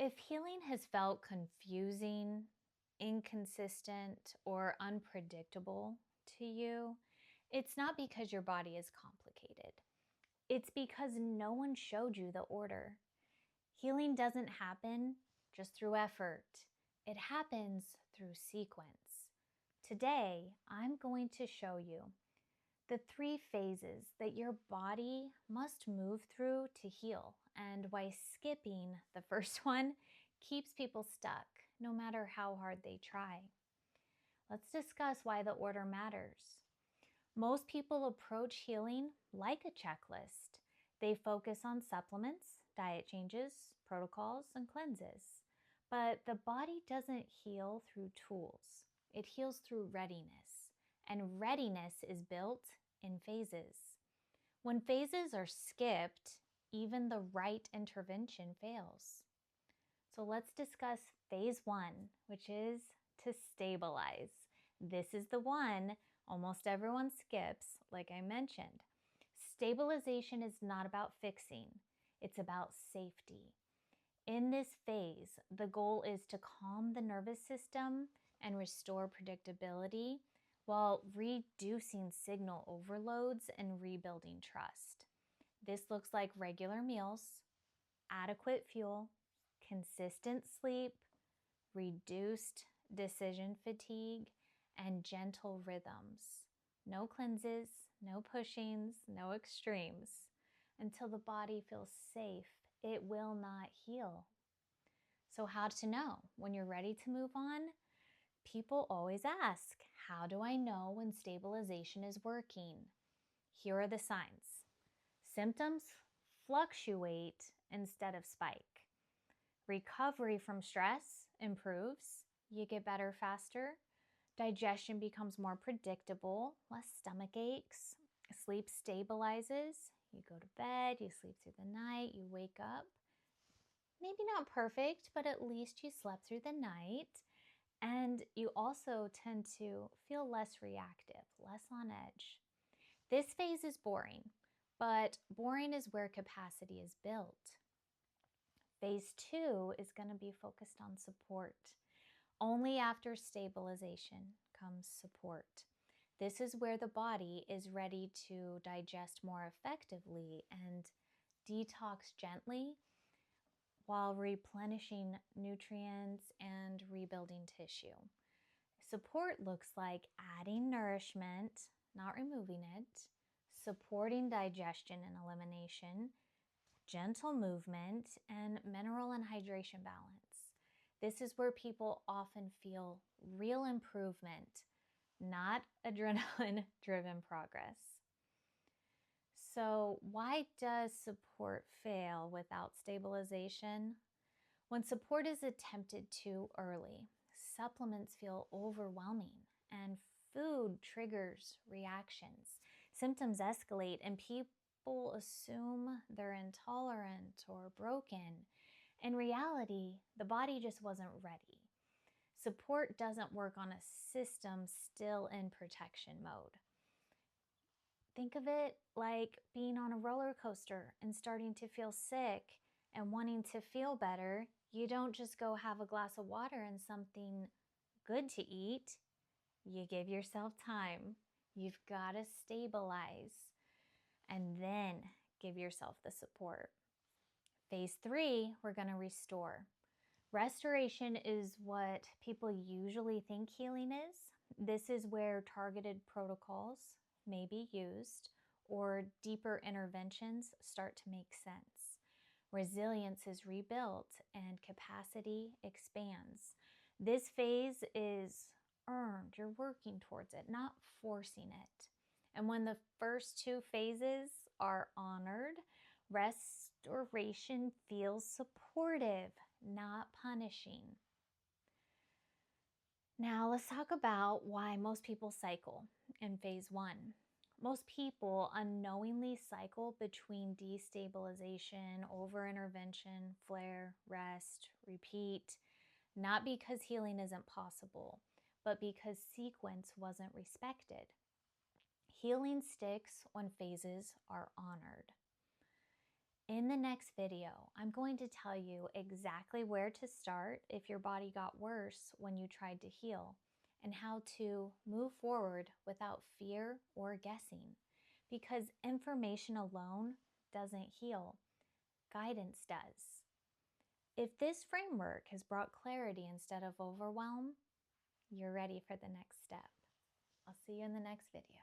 If healing has felt confusing, inconsistent, or unpredictable to you, it's not because your body is complicated. It's because no one showed you the order. Healing doesn't happen just through effort, it happens through sequence. Today, I'm going to show you the 3 phases that your body must move through to heal, and why skipping the first one keeps people stuck, no matter how hard they try. Let's discuss why the order matters. Most people approach healing like a checklist. They focus on supplements, diet changes, protocols, and cleanses. But the body doesn't heal through tools. It heals through readiness. And readiness is built in phases. When phases are skipped, even the right intervention fails. So let's discuss phase 1, which is to stabilize. This is the one almost everyone skips, like I mentioned. Stabilization is not about fixing, it's about safety. In this phase, the goal is to calm the nervous system and restore predictability while reducing signal overloads and rebuilding trust. This looks like regular meals, adequate fuel, consistent sleep, reduced decision fatigue, and gentle rhythms. No cleanses, no pushings, no extremes. Until the body feels safe, it will not heal. So how to know when you're ready to move on? People always ask, how do I know when stabilization is working? Here are the signs. Symptoms fluctuate instead of spike. Recovery from stress improves. You get better faster. Digestion becomes more predictable, less stomach aches. Sleep stabilizes. You go to bed, you sleep through the night, you wake up. Maybe not perfect, but at least you slept through the night. And you also tend to feel less reactive, less on edge. This phase is boring, but boring is where capacity is built. Phase 2 is going to be focused on support. Only after stabilization comes support. This is where the body is ready to digest more effectively and detox gently while replenishing nutrients and rebuilding tissue. Support looks like adding nourishment, not removing it, supporting digestion and elimination, gentle movement, and mineral and hydration balance. This is where people often feel real improvement, not adrenaline-driven progress. So why does support fail without stabilization? When support is attempted too early, supplements feel overwhelming and food triggers reactions. Symptoms escalate and people assume they're intolerant or broken. In reality, the body just wasn't ready. Support doesn't work on a system still in protection mode. Think of it like being on a roller coaster and starting to feel sick and wanting to feel better. You don't just go have a glass of water and something good to eat. You give yourself time. You've got to stabilize and then give yourself the support. Phase 3, we're going to restore. Restoration is what people usually think healing is. This is where targeted protocols may be used or deeper interventions start to make sense. Resilience is rebuilt and capacity expands. This phase is earned. You're working towards it, not forcing it. And when the first 2 phases are honored, restoration feels supportive, not punishing. Now let's talk about why most people cycle in phase 1. Most people unknowingly cycle between destabilization, over-intervention, flare, rest, repeat, not because healing isn't possible, but because sequence wasn't respected. Healing sticks when phases are honored. In the next video, I'm going to tell you exactly where to start if your body got worse when you tried to heal, and how to move forward without fear or guessing. Because information alone doesn't heal, guidance does. If this framework has brought clarity instead of overwhelm, you're ready for the next step. I'll see you in the next video.